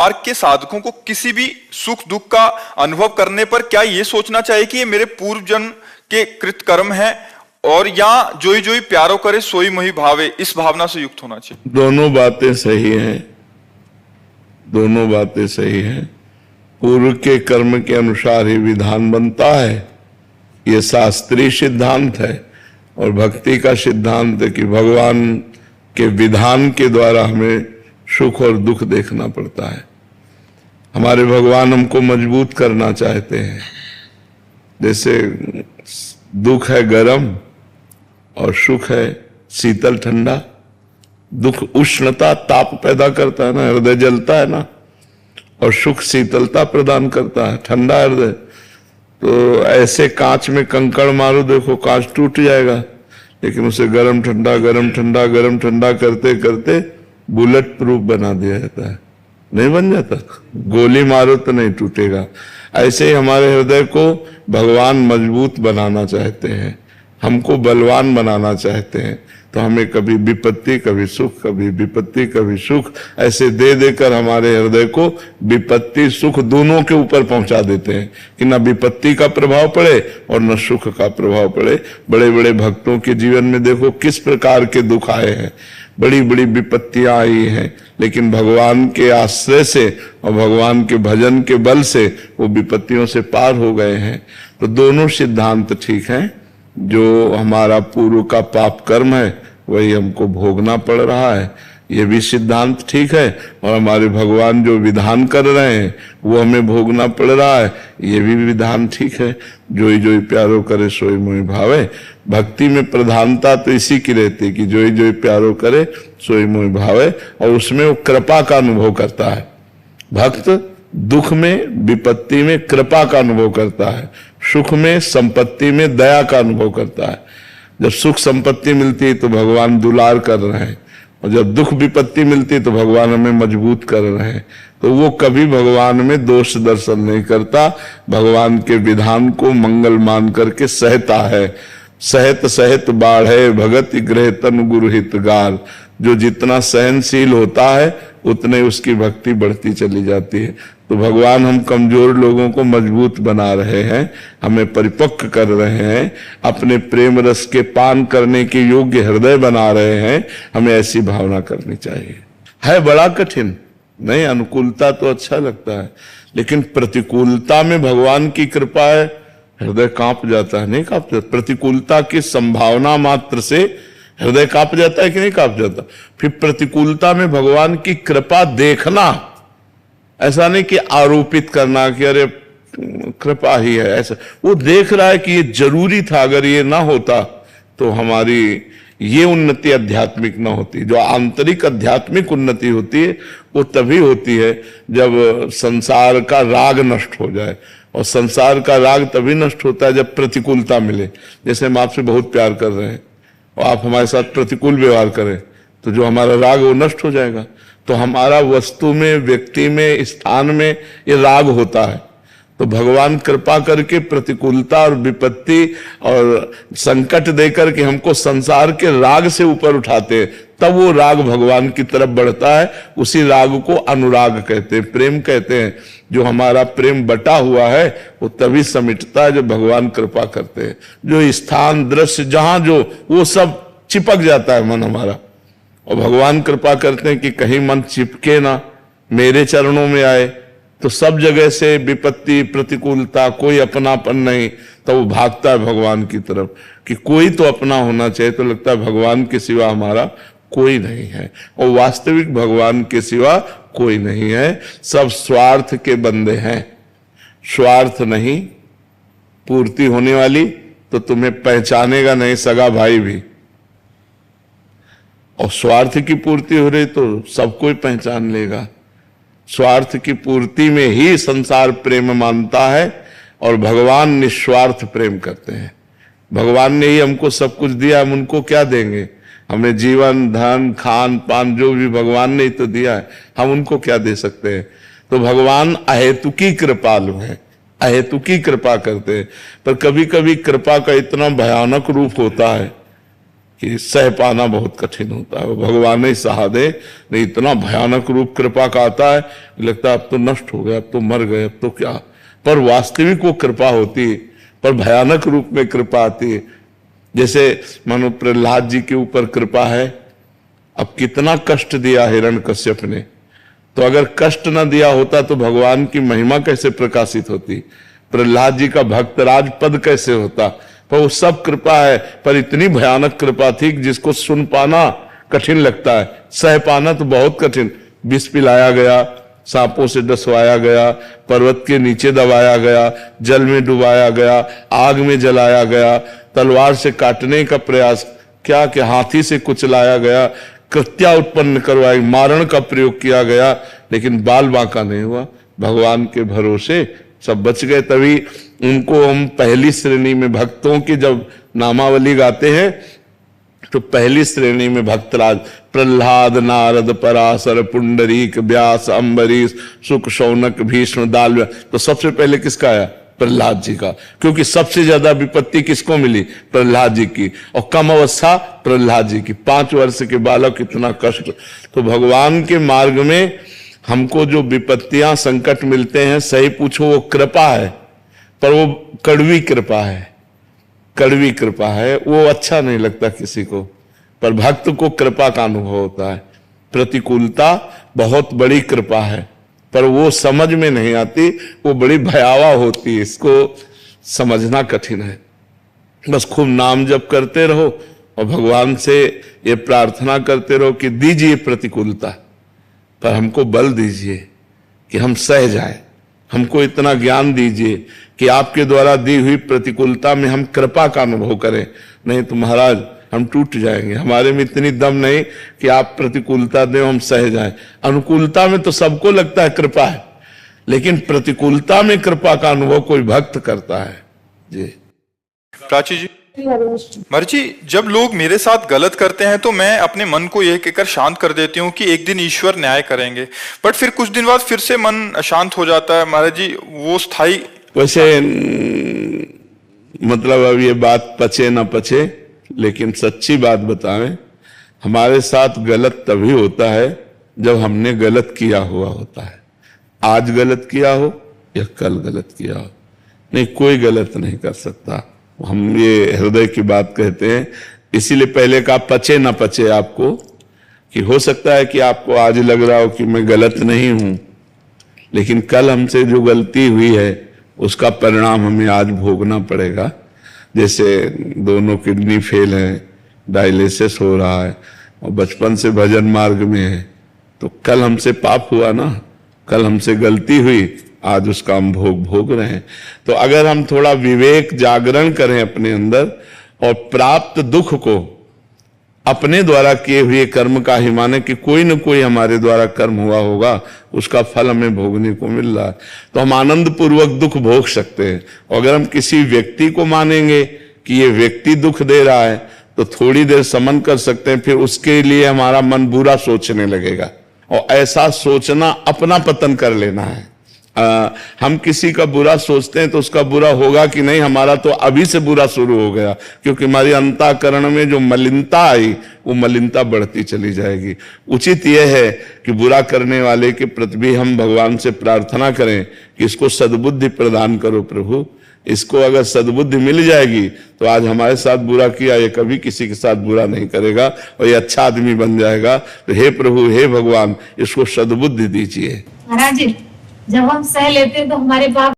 मार्ग के साधकों को किसी भी सुख दुख का अनुभव करने पर क्या ये सोचना चाहिए कि ये मेरे पूर्व जन्म के कृत कर्म है, और या जोई जोई प्यारो करे सोई मोहि भावे, इस भावना से युक्त होना चाहिए? दोनों बातें सही हैं, दोनों बातें सही हैं। पूर्व के कर्म के अनुसार ही विधान बनता है, ये शास्त्रीय सिद्धांत है। और भक्ति का सिद्धांत है कि भगवान के विधान के द्वारा हमें सुख और दुख देखना पड़ता है। हमारे भगवान हमको मजबूत करना चाहते हैं। जैसे दुख है गरम और सुख है शीतल ठंडा। दुख उष्णता ताप पैदा करता है ना, हृदय जलता है ना, और सुख शीतलता प्रदान करता है, ठंडा हृदय। तो ऐसे कांच में कंकड़ मारो, देखो कांच टूट जाएगा, लेकिन उसे गरम ठंडा गरम ठंडा गरम ठंडा करते करते बुलेट प्रूफ बना दिया जाता है, नहीं बन जाता? गोली मारो तो नहीं टूटेगा। ऐसे ही हमारे हृदय को भगवान मजबूत बनाना चाहते हैं, हमको बलवान बनाना चाहते हैं। तो हमें कभी विपत्ति कभी सुख, कभी विपत्ति कभी सुख, ऐसे दे देकर हमारे हृदय को विपत्ति सुख दोनों के ऊपर पहुंचा देते हैं कि ना विपत्ति का प्रभाव पड़े और न सुख का प्रभाव पड़े। बड़े बड़े भक्तों के जीवन में देखो किस प्रकार के दुख आए हैं, बड़ी बड़ी विपत्तियां आई हैं, लेकिन भगवान के आश्रय से और भगवान के भजन के बल से वो विपत्तियों से पार हो गए हैं। तो दोनों सिद्धांत ठीक हैं। जो हमारा पूर्व का पाप कर्म है वही हमको भोगना पड़ रहा है, ये भी सिद्धांत ठीक है। और हमारे भगवान जो विधान कर रहे हैं वो हमें भोगना पड़ रहा है, ये भी विधान ठीक है। जोई जोई प्यारो करे सोई मोहि भावे। भक्ति में प्रधानता तो इसी की रहती है कि जोई जोई प्यारो करे सोई मोहि भावे, और उसमें वो कृपा का अनुभव करता है। भक्त दुख में विपत्ति में कृपा का अनुभव करता है, सुख में संपत्ति में दया का अनुभव करता है। जब सुख संपत्ति मिलती है तो भगवान दुलार कर रहे हैं, और जब दुख विपत्ति मिलती है तो भगवान हमें मजबूत कर रहे हैं। तो वो कभी भगवान में दोष दर्शन नहीं करता, भगवान के विधान को मंगल मान करके सहता है। सहत सहत बाढ़े भगत गृह तन गुरु हितगार। जो जितना सहनशील होता है उतने उसकी भक्ति बढ़ती चली जाती है। तो भगवान हम कमजोर लोगों को मजबूत बना रहे हैं, हमें परिपक्व कर रहे हैं, अपने प्रेम रस के पान करने के योग्य हृदय बना रहे हैं। हमें ऐसी भावना करनी चाहिए। है बड़ा कठिन नहीं, अनुकूलता तो अच्छा लगता है, लेकिन प्रतिकूलता में भगवान की कृपा है, हृदय कांप जाता है। नहीं कांप जाता? प्रतिकूलता की संभावना मात्र से हृदय कांप जाता है कि नहीं कांप जाता? फिर प्रतिकूलता में भगवान की कृपा देखना, ऐसा नहीं कि आरोपित करना कि अरे कृपा ही है, ऐसा। वो देख रहा है कि ये जरूरी था, अगर ये ना होता तो हमारी ये उन्नति आध्यात्मिक ना होती। जो आंतरिक आध्यात्मिक उन्नति होती है वो तभी होती है जब संसार का राग नष्ट हो जाए, और संसार का राग तभी नष्ट होता है जब प्रतिकूलता मिले। जैसे हम आपसे बहुत प्यार कर रहे हैं और आप हमारे साथ प्रतिकूल व्यवहार करें तो जो हमारा राग वो नष्ट हो जाएगा। तो हमारा वस्तु में, व्यक्ति में, स्थान में ये राग होता है। तो भगवान कृपा करके प्रतिकूलता और विपत्ति और संकट देकर के हमको संसार के राग से ऊपर उठाते हैं, तब वो राग भगवान की तरफ बढ़ता है। उसी राग को अनुराग कहते हैं, प्रेम कहते हैं। जो हमारा प्रेम बटा हुआ है वो तभी समिटता है जब भगवान कृपा करते हैं। जो स्थान दृश्य जहां जो वो सब चिपक जाता है मन हमारा, और भगवान कृपा करते हैं कि कहीं मन चिपके ना, मेरे चरणों में आए। तो सब जगह से विपत्ति प्रतिकूलता, कोई अपनापन नहीं, तो वो भागता है भगवान की तरफ कि कोई तो अपना होना चाहिए। तो लगता है भगवान के सिवा हमारा कोई नहीं है, और वास्तविक भगवान के सिवा कोई नहीं है। सब स्वार्थ के बंदे हैं। स्वार्थ नहीं, पूर्ति होने वाली तो तुम्हें पहचानेगा नहीं सगा भाई भी, और स्वार्थ की पूर्ति हो रही तो सबको पहचान लेगा। स्वार्थ की पूर्ति में ही संसार प्रेम मानता है, और भगवान निस्वार्थ प्रेम करते हैं। भगवान ने ही हमको सब कुछ दिया, हम उनको क्या देंगे? हमें जीवन धन खान पान जो भी भगवान ने ही तो दिया है, हम उनको क्या दे सकते हैं? तो भगवान अहेतुकी कृपालु है, अहेतुकी कृपा करते हैं। पर कभी कभी कृपा का इतना भयानक रूप होता है कि सह पाना बहुत कठिन होता है। भगवान ही सहा दे, नहीं इतना भयानक रूप कृपा का आता है, लगता है अब तो नष्ट हो गया, अब तो मर गए, अब तो क्या। पर वास्तविक वो कृपा होती है, पर भयानक रूप में कृपा आती है। जैसे मानो प्रहलाद जी के ऊपर कृपा है, अब कितना कष्ट दिया हिरण्यकश्यप ने, तो अगर कष्ट न दिया होता तो भगवान की महिमा कैसे प्रकाशित होती, प्रहलाद जी का भक्तराज पद कैसे होता। पर वो सब कृपा है, पर इतनी भयानक कृपा थी कि जिसको सुन पाना कठिन लगता है, सह पाना तो बहुत कठिन। विष पिलाया गया, सांपों से डसवाया गया, पर्वत के नीचे दबाया गया, जल में डुबाया गया, आग में जलाया गया, तलवार से काटने का प्रयास, क्या क्या हाथी से कुचलाया गया, कृत्या उत्पन्न करवाई, मारण का प्रयोग किया गया, लेकिन बाल बांका नहीं हुआ। भगवान के भरोसे सब बच गए। तभी उनको हम पहली श्रेणी में भक्तों की जब नामावली गाते हैं तो पहली श्रेणी में भक्तराज प्रहलाद, नारद, पराशर, पुंडरीक, व्यास, अम्बरीश, शुक, शौनक, भीष्म, दाल, तो सबसे पहले किसका आया? प्रहलाद जी का, क्योंकि सबसे ज्यादा विपत्ति किसको मिली? प्रहलाद जी की, और कम अवस्था प्रहलाद जी की, 5 वर्ष के बालक, इतना कष्ट। तो भगवान के मार्ग में हमको जो विपत्तियां संकट मिलते हैं, सही पूछो वो कृपा है, पर वो कड़वी कृपा है, कड़वी कृपा है, वो अच्छा नहीं लगता किसी को। पर भक्त को कृपा का अनुभव होता है। प्रतिकूलता बहुत बड़ी कृपा है, पर वो समझ में नहीं आती, वो बड़ी भयावह होती है, इसको समझना कठिन है। बस खूब नाम जप करते रहो और भगवान से ये प्रार्थना करते रहो कि दीजिए प्रतिकूलता, पर हमको बल दीजिए कि हम सह जाए, हमको इतना ज्ञान दीजिए कि आपके द्वारा दी हुई प्रतिकूलता में हम कृपा का अनुभव करें। नहीं तो महाराज हम टूट जाएंगे, हमारे में इतनी दम नहीं कि आप प्रतिकूलता दें हम सह जाएं। अनुकूलता में तो सबको लगता है कृपा है, लेकिन प्रतिकूलता में कृपा का अनुभव कोई भक्त करता है। जी प्राची जी, मर्जी, जब लोग मेरे साथ गलत करते हैं तो मैं अपने मन को यह कहकर शांत कर देती हूँ कि एक दिन ईश्वर न्याय करेंगे, बट फिर कुछ दिन बाद फिर से मन अशांत हो जाता है। महाराज जी, वो स्थायी वैसे मतलब अब ये बात पचे ना पचे, लेकिन सच्ची बात बताएं, हमारे साथ गलत तभी होता है जब हमने गलत किया हुआ होता है। आज गलत किया हो या कल गलत किया हो, नहीं कोई गलत नहीं कर सकता। हम ये हृदय की बात कहते हैं, इसीलिए पहले कहा पचे ना पचे आपको, कि हो सकता है कि आपको आज लग रहा हो कि मैं गलत नहीं हूं, लेकिन कल हमसे जो गलती हुई है उसका परिणाम हमें आज भोगना पड़ेगा। जैसे दोनों किडनी फेल है, डायलिसिस हो रहा है और बचपन से भजन मार्ग में है, तो कल हमसे पाप हुआ ना, कल हमसे गलती हुई, आज उसका हम भोग रहे हैं। तो अगर हम थोड़ा विवेक जागरण करें अपने अंदर और प्राप्त दुख को अपने द्वारा किए हुए कर्म का ही माने कि कोई न कोई हमारे द्वारा कर्म हुआ होगा, उसका फल हमें भोगने को मिल रहा है, तो हम आनंद पूर्वक दुख भोग सकते हैं। और अगर हम किसी व्यक्ति को मानेंगे कि ये व्यक्ति दुख दे रहा है तो थोड़ी देर समन कर सकते हैं, फिर उसके लिए हमारा मन बुरा सोचने लगेगा, और ऐसा सोचना अपना पतन कर लेना है। हम किसी का बुरा सोचते हैं तो उसका बुरा होगा कि नहीं, हमारा तो अभी से बुरा शुरू हो गया, क्योंकि हमारी अंतःकरण में जो मलिनता आई वो मलिनता बढ़ती चली जाएगी। उचित यह है कि बुरा करने वाले के प्रति भी हम भगवान से प्रार्थना करें कि इसको सद्बुद्धि प्रदान करो प्रभु। इसको अगर सद्बुद्धि मिल जाएगी तो आज हमारे साथ बुरा किया, ये कभी किसी के साथ बुरा नहीं करेगा और ये अच्छा आदमी बन जाएगा। तो हे प्रभु, हे भगवान, इसको सद्बुद्धि दीजिए। महाराज जी, जब हम सह लेते हैं तो हमारे पाप